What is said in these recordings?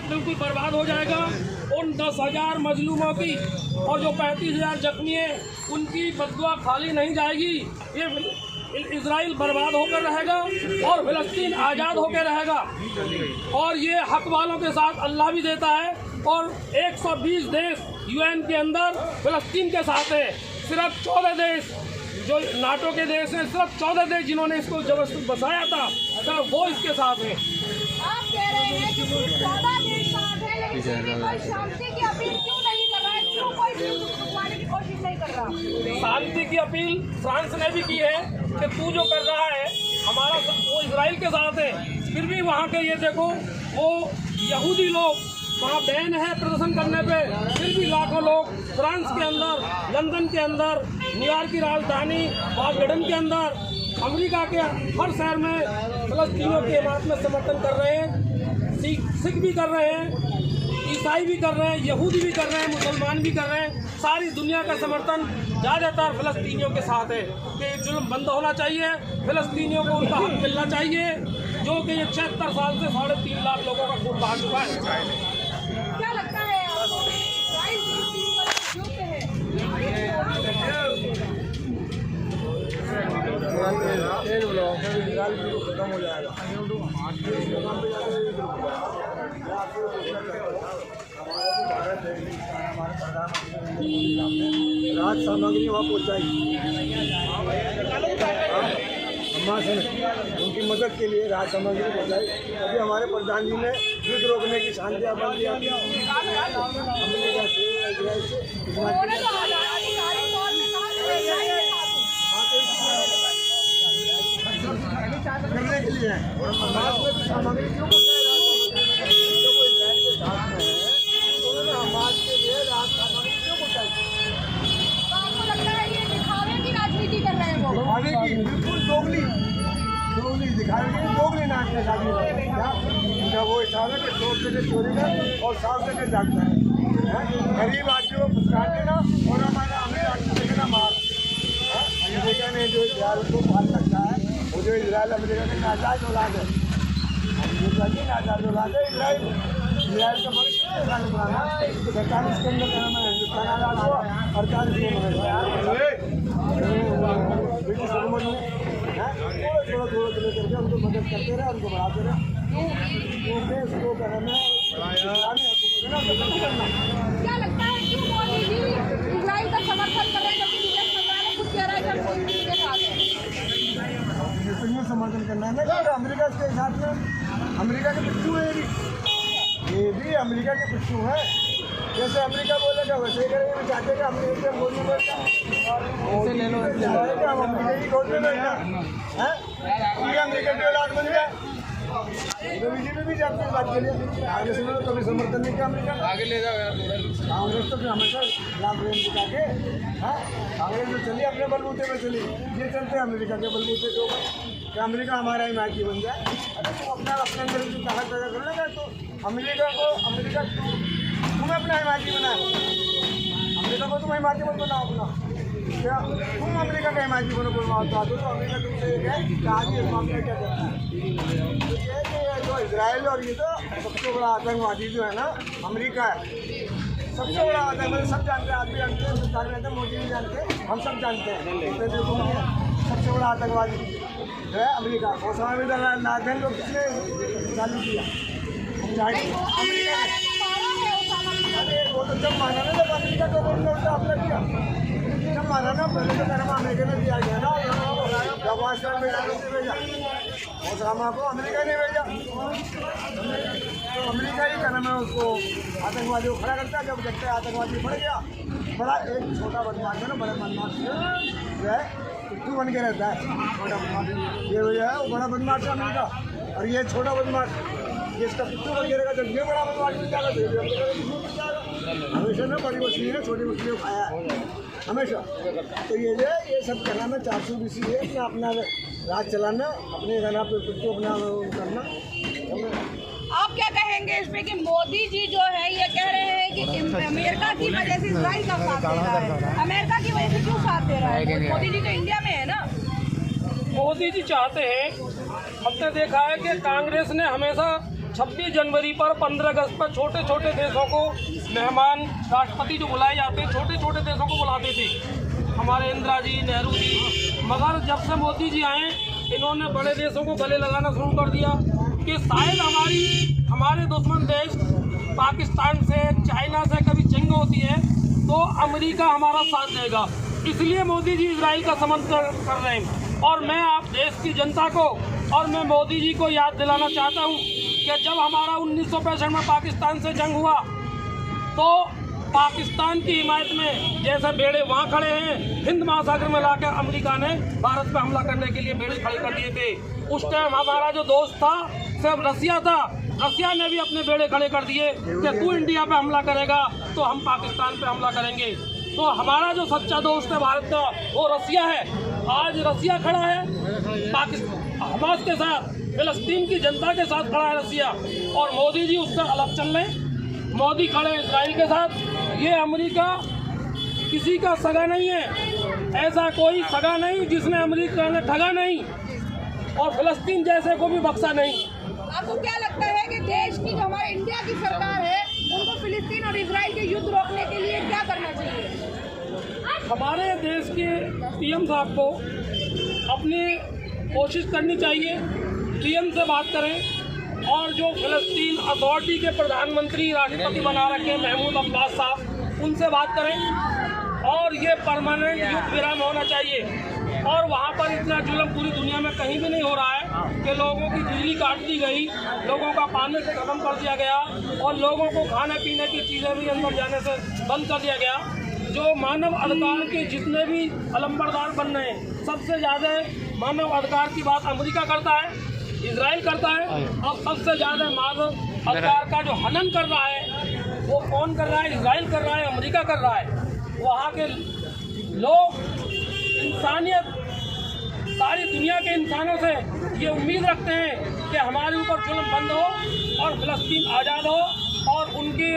बिल्कुल बर्बाद हो जाएगा। उन 10,000 मजलूमों की और जो 35,000 जख्मी हैं उनकी बददुआ खाली नहीं जाएगी। ये इजराइल बर्बाद होकर रहेगा और फिलिस्तीन आज़ाद होकर रहेगा। और ये हक वालों के साथ अल्लाह भी देता है। और 120 देश UN के अंदर फिलिस्तीन के साथ है। सिर्फ 14 देश जो नाटो के देश हैं, सिर्फ 14 देश जिन्होंने इसको जबरदस्ती बसाया था, सिर्फ वो इसके साथ हैं। आप कह रहे हैं कि 14 देश साथ हैं, लेकिन कोई शांति की अपील क्यों नहीं कर रहा है? क्यों कोई रुकवाने की कोशिश नहीं कर रहा? शांति की अपील फ्रांस ने भी की है कि तू जो कर रहा है हमारा, वो इजराइल के साथ है। फिर भी वहाँ के ये देखो, वो यहूदी लोग वहाँ बैन है प्रदर्शन करने पे, फिर भी लाखों लोग फ्रांस के अंदर, लंदन के अंदर, न्यूयॉर्क की राजधानी वाशिंगटन के अंदर, अमेरिका के हर शहर में फिलिस्तीनियों की इमारत में समर्थन कर रहे हैं। सिख भी कर रहे हैं, ईसाई भी कर रहे हैं, यहूदी भी कर रहे हैं, मुसलमान भी कर रहे हैं। सारी दुनिया का समर्थन ज़्यादातर फिलिस्तीनियों के साथ है कि जुल्म बंद होना चाहिए, फिलिस्तीनियों को उनका हक मिलना चाहिए, जो कि ये 76 साल से 3.5 लाख लोगों का खून बहा चुका है। क्या लगता है आपको? इजराइल फिलिस्तीन पर युद्ध है, खत्म हो जाएगा। राहत सामग्री वहाँ पहुँचाई उनकी मदद के लिए राहत सामग्री पहुँचाई। अभी हमारे प्रधान जी ने युद्ध रोकने की शांति आह्वान दिया अमेरिका से, इजराइल से। उन्होंने तो आधिकारिक तौर पे कहा कि इजराइल के साथ करने के लिए है। और हमारे में सामग्री क्यों पहुँचाई? जो वो इजराइल के साथ में है तो उन्होंने हमारे के लिए राहत सामग्री क्यों पहुँचाई? तो आपको लगता है ये दिखावे की राजनीति कर रहे हैं वो? दिखाने की बिल्कुल दोगली दिखाने की दोगली नाच के साथ उनका वो हिसाब है कि 100 से चोरी कर और 100 से जागता है। गरीब आदमी को पुरस्कार देना और हमारा अमीर आदमी देना मार। अमेरिका ने जो इजराइल को पाल सकता है, वो जो इजराइल अमेरिका के नाजायज औलाद है, नाजायज औलाद है इजराइल का भविष्य बनाना। 47 के अंदर कहना है हिंदुस्तान आजाद हुआ, 48 ब्रिटिश हुकूमत में थोड़ा दिले करके उनको मदद करते रहे, उनको बढ़ाते रहे। क्यों उसको कहना क्या लगता है क्यों मोदी जी इजराइल का समर्थन कर रहे हैं? जबकि विदेश मंत्रालय ने खुद कह रहा है कि हम फिलिस्तीन के साथ हैं। क्यों समर्थन करना है ना? अमेरिका के साथ में अमेरिका के पिट्ठू है, ये भी अमेरिका के पिट्ठू है। जैसे अमेरिका बोलेगा वैसे ही करेंगे। चाहते कि अमेरिका मोदी हम अमेरिका की गोद में बैठना है, अमेरिका की औलाद बन गया। बीजेपी भी जाती है बात के लिए आगे सुनो, कभी समर्थन नहीं किया अमेरिका आगे ले जाओ यार। कांग्रेस तो फिर हमेशा लाभ रेम दिखा के कांग्रेस तो चली अपने बलबूते पे चली, ये चलते हैं अमेरिका के बलबूते के ऊपर कि अमेरिका हमारा हिमायती बन जाए। अरे तुम अपने अंदर की ताकत पैदा कर लेगा तो अमेरिका तुम्हें अपना हिमायती बनाए, अमेरिका को तुम हिमायती मत बनाओ अपना। क्या तुम अमेरिका का हिमायती बनो चाहते हो तो अमेरिका तुमसे एक है कि आज इस मामले क्या करना है। जो इजराइल और ये तो सबसे बड़ा आतंकवादी जो है ना अमेरिका है, सबसे बड़ा आतंकवादी। सब जानते हैं, आप भी जानते हैं, हिंदुस्तान में जानते हैं, मोदी भी जानते हैं, हम सब जानते हैं। सबसे बड़ा आतंकवादी जो है अमेरिका। ओसामा बिन लादेन को किसने चालू किया? अमेरिका। वो तो जब मारा ना, जब अमेरिका को उल्टा हमला किया, जब मारा ना, पहले तो कहना अमेरिका ने दिया गया ना, जब वाशिंगटन में जाने भेजा ओसामा को, अमेरिका ने भेजा। तो अमेरिका ही क्या नाम है उसको आतंकवादी को खड़ा करता है। जब देखते हैं आतंकवादी बढ़ गया, बड़ा एक छोटा बदमाश है ना, बड़े बदमाश जो है पिट्ठू बन के रहता है। छोटा बदमाश ये जो है वो बड़ा बदमाश है अमेरिका, और ये छोटा बदमाश जिसका पिट्ठू बन के रहेगा। जब ये बड़ा बदमाश मिल जाएगा तो हमेशा ना बड़ी मछली है छोटी मछली को खाया है हमेशा। तो ये सब करना में 420 है अपना राज चलाना, अपने गाना पे पिट्ठू अपना करना। आप क्या कहेंगे इसमें कि मोदी जी जो है ये कह रहे हैं कि अमेरिका की वजह से इजराइल का साथ दे रहा है? अमेरिका की वजह से क्यों साथ दे रहा है? मोदी जी तो इंडिया में है ना। मोदी जी चाहते हैं, हमने देखा है कि कांग्रेस ने हमेशा 26 जनवरी पर 15 अगस्त पर छोटे छोटे देशों को मेहमान राष्ट्रपति जो बुलाए जाते हैं, छोटे छोटे देशों को बुलाते थे, हमारे इंदिरा जी, नेहरू जी। मगर जब से मोदी जी आए, इन्होंने बड़े देशों को गले लगाना शुरू कर दिया कि शायद हमारे दुश्मन देश पाकिस्तान से, चाइना से कभी जंग होती है तो अमेरिका हमारा साथ देगा। इसलिए मोदी जी इजराइल का समर्थन कर रहे हैं। और मैं आप देश की जनता को और मैं मोदी जी को याद दिलाना चाहता हूं कि जब हमारा 1965 में पाकिस्तान से जंग हुआ तो पाकिस्तान की हिमायत में जैसे बेड़े वहाँ खड़े हैं, हिंद महासागर में लाकर अमेरिका ने भारत पे हमला करने के लिए बेड़े खड़े कर दिए थे। उस टाइम हमारा जो दोस्त था सिर्फ रसिया था, रसिया ने भी अपने बेड़े खड़े कर दिए कि तू इंडिया पे हमला करेगा तो हम पाकिस्तान पे हमला करेंगे। तो हमारा जो सच्चा दोस्त है भारत का वो रसिया है। आज रसिया खड़ा है पाकिस्तान हमास के साथ, फिलिस्तीन की जनता के साथ खड़ा है रसिया, और मोदी जी उससे अलग चल रहे। मोदी खड़े हैं इजराइल के साथ। ये अमेरिका किसी का सगा नहीं है, ऐसा कोई सगा नहीं जिसने अमेरिका ने ठगा नहीं और फिलिस्तीन जैसे को भी बख्शा नहीं। आपको क्या लगता है कि देश की जो हमारे इंडिया की सरकार है उनको फिलिस्तीन और इजराइल के युद्ध रोकने के लिए क्या करना चाहिए? हमारे देश के पीएम साहब को अपनी कोशिश करनी चाहिए, पीएम से बात करें, और जो फिलिस्तीन अथॉरिटी के प्रधानमंत्री राष्ट्रपति बना रखे महमूद अब्बास साहब, उनसे बात करें और ये परमानेंट युद्ध विराम होना चाहिए। और वहाँ पर इतना जुल्म पूरी दुनिया में कहीं भी नहीं हो रहा है कि लोगों की बिजली काट दी गई, लोगों का पानी से खत्म कर दिया गया और लोगों को खाने पीने की चीज़ें भी अंदर जाने से बंद कर दिया गया। जो मानव अधिकार के जितने भी अलंबरदार बन रहे हैं, सबसे ज़्यादा मानव अधिकार की बात अमेरिका करता है, इजराइल करता है, और सबसे ज़्यादा मानव अधिकार का जो हनन कर रहा है वो कौन कर रहा है? इजराइल कर रहा है, अमेरिका कर रहा है। वहाँ के लोग, इंसानियत, सारी दुनिया के इंसानों से ये उम्मीद रखते हैं कि हमारे ऊपर जुल्म बंद हो और फिलिस्तीन आज़ाद हो और उनके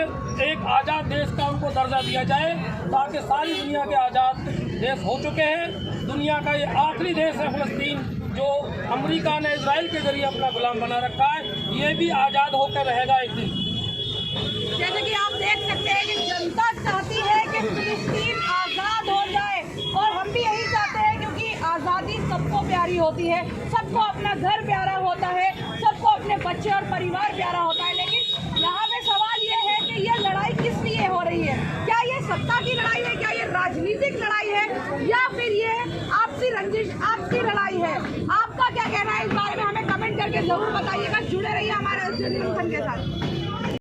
एक आज़ाद देश का उनको दर्जा दिया जाए, ताकि सारी दुनिया के आज़ाद देश हो चुके हैं। दुनिया का ये आखिरी देश है फिलिस्तीन, जो अमेरिका ने इजराइल के जरिए अपना गुलाम बना रखा है, ये भी आज़ाद होकर रहेगा एक दिन। जैसे कि आप देख सकते हैं कि जनता चाहती है कि फिलिस्तीन आज़ाद हो जाए, और हम भी यही चाहते हैं, क्योंकि आज़ादी सबको प्यारी होती है, सबको अपना घर प्यारा होता है, सबको अपने बच्चे और परिवार प्यारा होता है। लेकिन यहाँ पे सवाल ये है कि ये लड़ाई किस लिए हो रही है? क्या ये सत्ता की लड़ाई है, क्या ये राजनीतिक लड़ाई है, या फिर ये आपसी रंजिश, आपसी लड़ाई है? आपका क्या कहना है इस बारे में? हमें कमेंट करके जरूर बताइएगा। जुड़े रहिए हमारे के साथ।